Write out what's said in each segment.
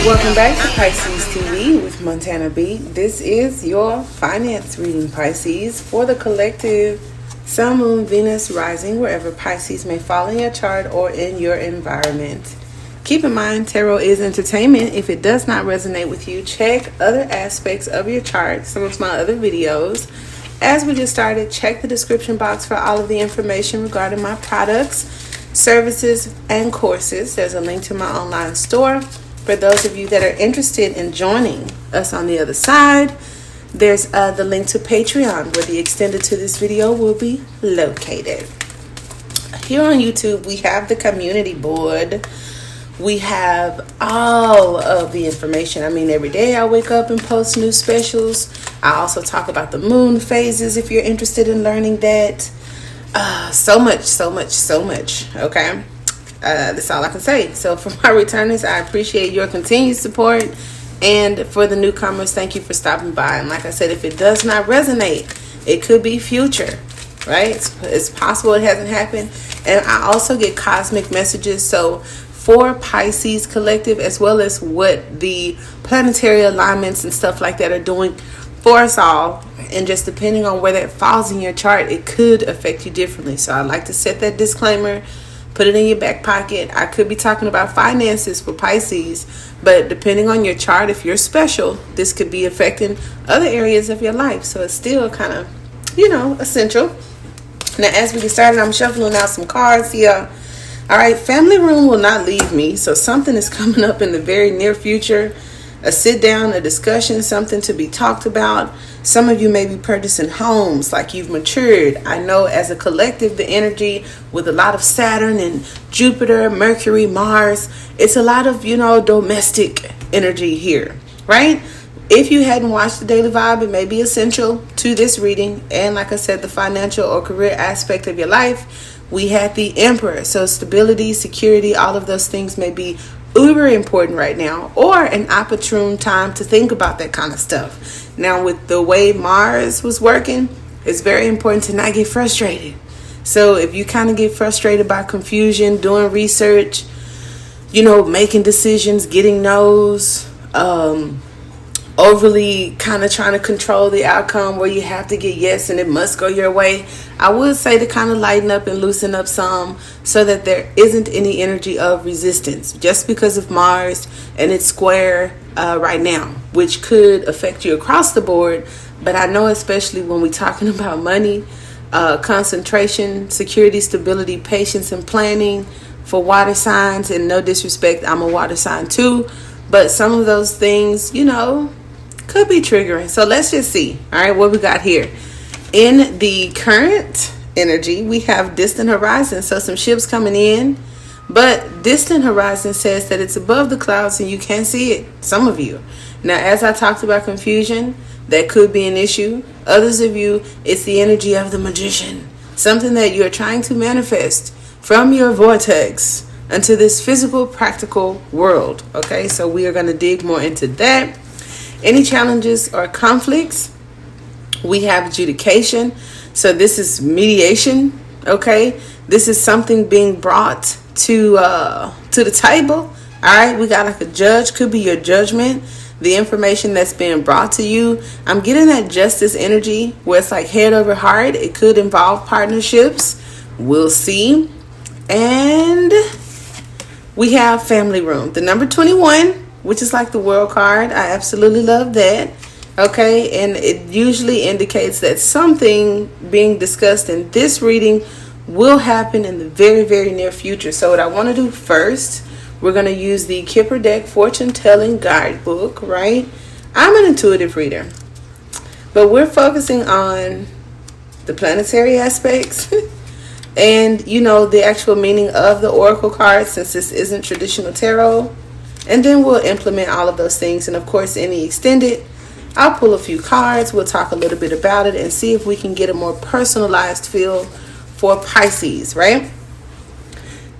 Welcome back to Pisces TV with Montana B. This is your finance reading, Pisces, for the collective Sun, Moon, Venus, Rising, wherever Pisces may fall in your chart or in your environment. Keep in mind, tarot is entertainment. If it does not resonate with you, check other aspects of your chart, some of my other videos. As we get started, check the description box for all of the information regarding my products, services, and courses. There's a link to my online store. For those of you that are interested in joining us on the other side, there's the link to Patreon, where the extended to this video will be located. Here on YouTube, we have the community board. We have all of the information. I mean, every day I wake up and post new specials. I also talk about the moon phases if you're interested in learning that. So much. Okay. That's all I can say. So for my returners, I appreciate your continued support. And for the newcomers, thank you for stopping by. And like I said, if it does not resonate, it could be future, right? It's possible it hasn't happened. And I also get cosmic messages. So for Pisces Collective, as well as what the planetary alignments and stuff like that are doing for us all. And just depending on where that falls in your chart, it could affect you differently. So I like to set that disclaimer. Put it in your back pocket. I could be talking about finances for Pisces, but depending on your chart, if you're special, this could be affecting other areas of your life. So it's still kind of, essential. Now, as we get started, I'm shuffling out some cards here. All right, family room will not leave me. So something is coming up in the very near future. A sit down, a discussion, something to be talked about. Some of you may be purchasing homes, like you've matured. I know as a collective, the energy with a lot of Saturn and Jupiter, Mercury, Mars, it's a lot of, domestic energy here, right? If you hadn't watched the Daily Vibe, it may be essential to this reading. And like I said, the financial or career aspect of your life, we had the Emperor. So stability, security, all of those things may be uber important right now, or an opportune time to think about that kind of stuff. Now, with the way Mars was working, it's very important to not get frustrated. So if you kind of get frustrated by confusion, doing research, making decisions, getting no's, overly kind of trying to control the outcome where you have to get yes and it must go your way, I would say to kind of lighten up and loosen up some, so that there isn't any energy of resistance just because of Mars and it's square right now, which could affect you across the board. But I know, especially when we're talking about money, concentration, security, stability, patience, and planning for water signs, and no disrespect, I'm a water sign too, but some of those things, could be triggering. So let's just see. All right, what we got here. In the current energy, we have distant horizon. So some ships coming in, but distant horizon says that it's above the clouds and you can't see it. Some of you. Now, as I talked about confusion, that could be an issue. Others of you, it's the energy of the magician. Something that you're trying to manifest from your vortex into this physical, practical world. Okay, so we are going to dig more into that. Any challenges or conflicts, we have adjudication. So this is mediation. Okay, this is something being brought to the table. All right, we got like a judge, could be your judgment, the information that's being brought to you. I'm getting that justice energy where it's like head over heart. It could involve partnerships. We'll see. And we have family room, the number 21, which is like the world card. I absolutely love that. Okay, and it usually indicates that something being discussed in this reading will happen in the very, very near future. So what I want to do first, we're going to use the Kipper Deck Fortune Telling Guidebook, right? I'm an intuitive reader, but we're focusing on the planetary aspects and, the actual meaning of the oracle cards, since this isn't traditional tarot. And then we'll implement all of those things. And of course, any extended, I'll pull a few cards. We'll talk a little bit about it and see if we can get a more personalized feel for Pisces, right?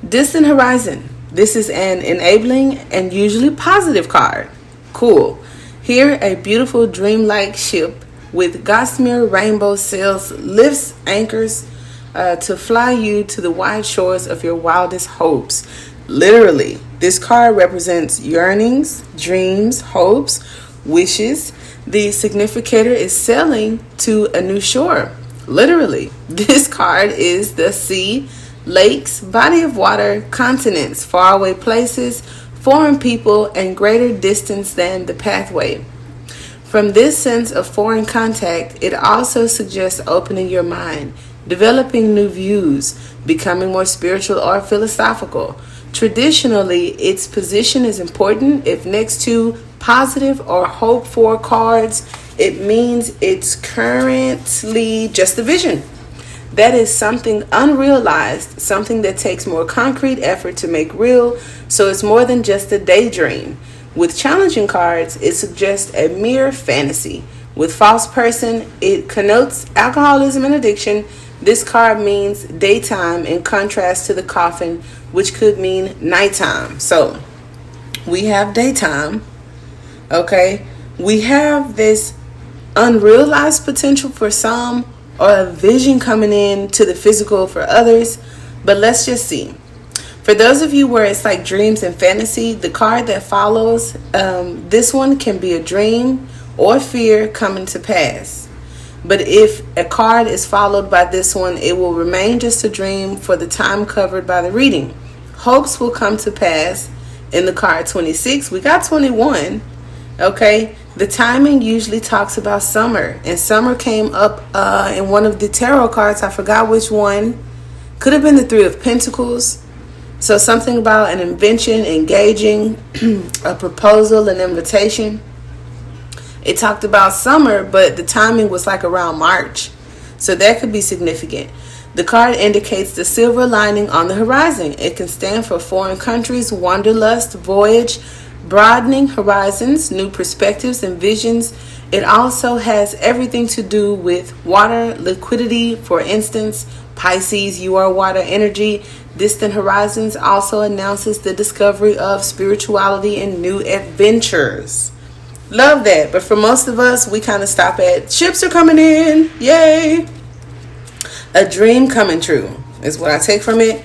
Distant horizon. This is an enabling and usually positive card. Cool. Here, a beautiful dreamlike ship with gossamer rainbow sails lifts anchors to fly you to the wide shores of your wildest hopes. Literally, this card represents yearnings, dreams, hopes, wishes. The significator is sailing to a new shore. Literally, this card is the sea, lakes, body of water, continents, faraway places, foreign people, and greater distance than the pathway. From this sense of foreign contact, it also suggests opening your mind, developing new views, becoming more spiritual or philosophical. Traditionally, its position is important. If next to positive or hope for cards, it means it's currently just a vision. That is something unrealized, something that takes more concrete effort to make real, so it's more than just a daydream. With challenging cards, it suggests a mere fantasy. With false person, it connotes alcoholism and addiction. This card means daytime in contrast to the coffin, which could mean nighttime. So we have daytime, okay? We have this unrealized potential for some, or a vision coming in to the physical for others. But let's just see. For those of you where it's like dreams and fantasy, the card that follows, this one can be a dream or fear coming to pass. But if a card is followed by this one, it will remain just a dream for the time covered by the reading. Hopes will come to pass in the card 26. We got 21. Okay. The timing usually talks about summer. And summer came up in one of the tarot cards. I forgot which one. Could have been the Three of Pentacles. So something about an invention, engaging, a proposal, an invitation. It talked about summer, but the timing was like around March. So that could be significant. The card indicates the silver lining on the horizon. It can stand for foreign countries, wanderlust, voyage, broadening horizons, new perspectives and visions. It also has everything to do with water, liquidity. For instance, Pisces, you are water energy. Distant horizons also announces the discovery of spirituality and new adventures. Love that. But for most of us, we kind of stop at ships are coming in. Yay. A dream coming true is what I take from it.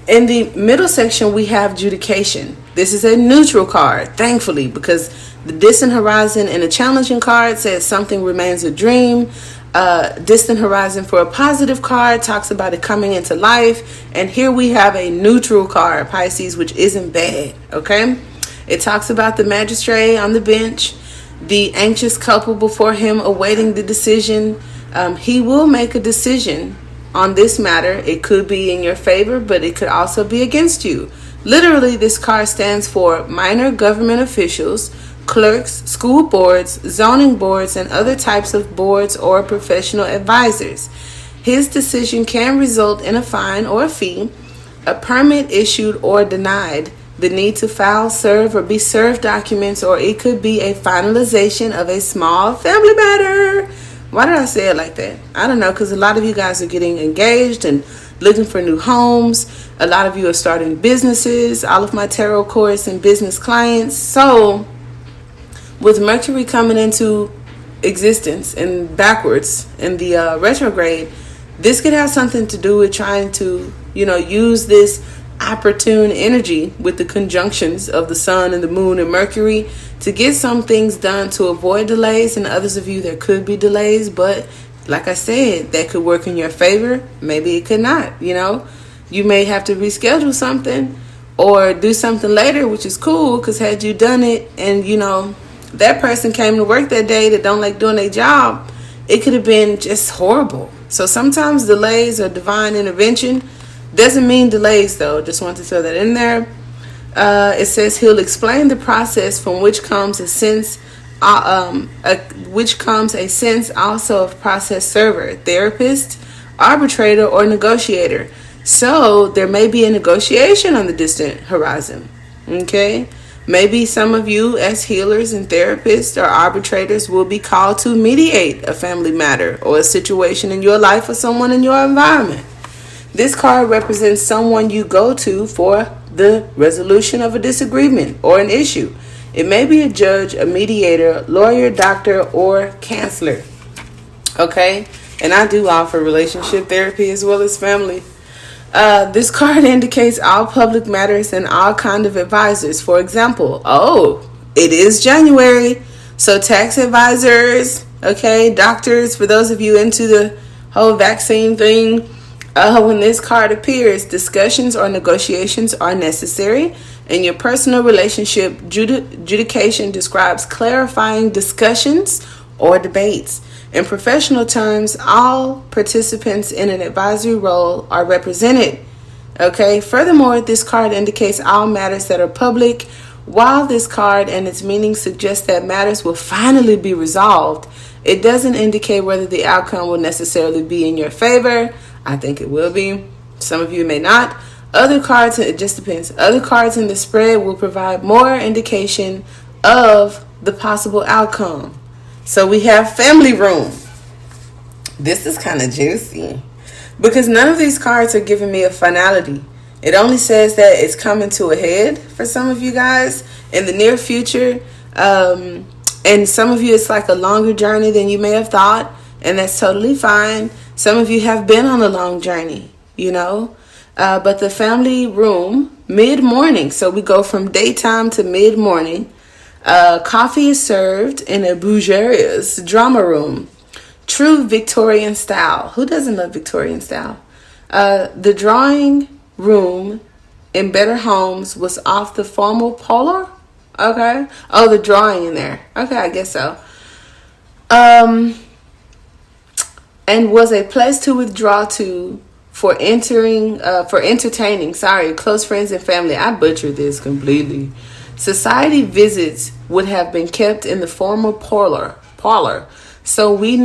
In the middle section, we have judication. This is a neutral card, thankfully, because the distant horizon in a challenging card says something remains a dream. Distant horizon for a positive card talks about it coming into life. And here we have a neutral card, Pisces, which isn't bad, okay? It talks about the magistrate on the bench, the anxious couple before him awaiting the decision. He will make a decision on this matter. It could be in your favor, but it could also be against you. Literally, this card stands for minor government officials, clerks, school boards, zoning boards, and other types of boards or professional advisors. His decision can result in a fine or a fee, a permit issued or denied, the need to file, serve, or be served documents, or it could be a finalization of a small family matter. Why did I say it like that? I don't know, because a lot of you guys are getting engaged and looking for new homes. A lot of you are starting businesses. All of my tarot course and business clients. So with Mercury coming into existence and backwards in the retrograde, this could have something to do with trying to, use this opportune energy with the conjunctions of the sun and the moon and Mercury to get some things done to avoid delays. And others of you, there could be delays, but like I said, that could work in your favor. Maybe it could not. You may have to reschedule something or do something later, which is cool, because had you done it and that person came to work that day that don't like doing their job, it could have been just horrible. So sometimes delays or divine intervention. Doesn't mean delays, though. Just want to throw that in there. It says he'll explain the process from which comes a sense, also of process server, therapist, arbitrator, or negotiator. So there may be a negotiation on the distant horizon. Okay, maybe some of you as healers and therapists or arbitrators will be called to mediate a family matter or a situation in your life or someone in your environment. This card represents someone you go to for the resolution of a disagreement or an issue. It may be a judge, a mediator, lawyer, doctor, or counselor. Okay? And I do offer relationship therapy as well as family. This card indicates all public matters and all kind of advisors. For example, it is January, so tax advisors, okay, doctors, for those of you into the whole vaccine thing, when this card appears, discussions or negotiations are necessary. In your personal relationship, judication describes clarifying discussions or debates. In professional terms, all participants in an advisory role are represented. Okay. Furthermore, this card indicates all matters that are public. While this card and its meaning suggests that matters will finally be resolved, it doesn't indicate whether the outcome will necessarily be in your favor. I think it will be. Some of you may not. Other cards, it just depends. Other cards in the spread will provide more indication of the possible outcome. So we have family room. This is kind of juicy because none of these cards are giving me a finality. It only says that it's coming to a head for some of you guys in the near future. And some of you, it's like a longer journey than you may have thought. And that's totally fine. Some of you have been on a long journey, but the family room, mid-morning. So we go from daytime to mid-morning. Coffee is served in a bourgeois drama room. True Victorian style. Who doesn't love Victorian style? The drawing room in better homes was off the formal polar. Okay. Oh, the drawing in there. Okay, I guess so. And was a place to withdraw to for entertaining, close friends and family. I butchered this completely. Society visits would have been kept in the formal parlor. So we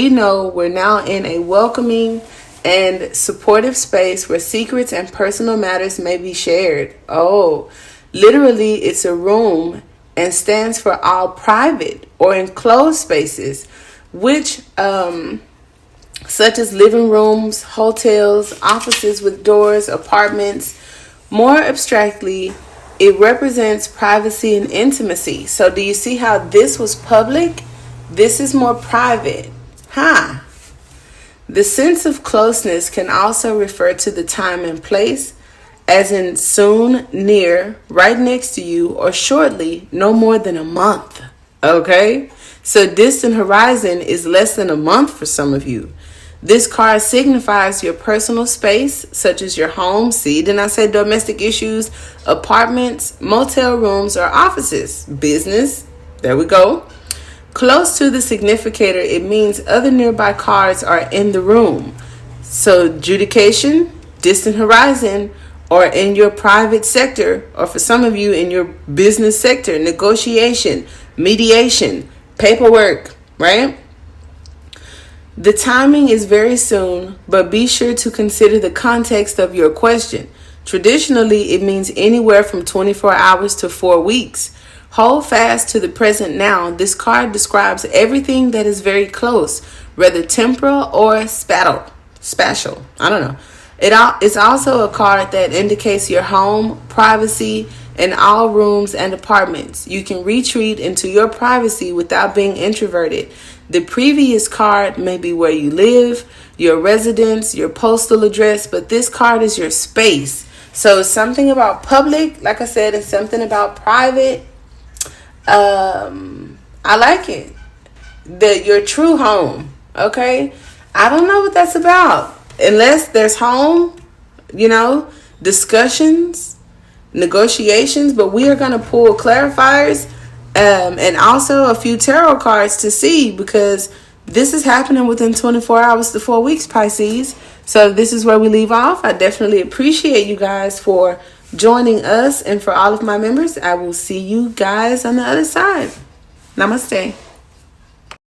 know we're now in a welcoming and supportive space where secrets and personal matters may be shared. Oh, literally, it's a room and stands for all private or enclosed spaces, which such as living rooms, hotels, offices with doors, apartments. More abstractly, it represents privacy and intimacy. So do you see how this was public? This is more private. The sense of closeness can also refer to the time and place, as in soon, near, right next to you, or shortly, no more than a month. Okay? So distant horizon is less than a month for some of you. This card signifies your personal space, such as your home. See, didn't I say domestic issues, apartments, motel rooms, or offices, business. There we go. Close to the significator, it means other nearby cards are in the room. So judication, distant horizon, or in your private sector, or for some of you in your business sector, negotiation, mediation, paperwork, right? The timing is very soon, but be sure to consider the context of your question. Traditionally, it means anywhere from 24 hours to 4 weeks. Hold fast to the present now. This card describes everything that is very close, whether temporal or spatial. I don't know. It's also a card that indicates your home, privacy, and all rooms and apartments. You can retreat into your privacy without being introverted. The previous card may be where you live, your residence, your postal address, but this card is your space. So it's something about public, like I said, it's something about private. I like it. Your true home, okay? I don't know what that's about. Unless there's home, discussions, negotiations, but we are going to pull clarifiers and also a few tarot cards to see, because this is happening within 24 hours to 4 weeks, Pisces. So this is where we leave off. I definitely appreciate you guys for joining us, and for all of my members, I will see you guys on the other side. Namaste.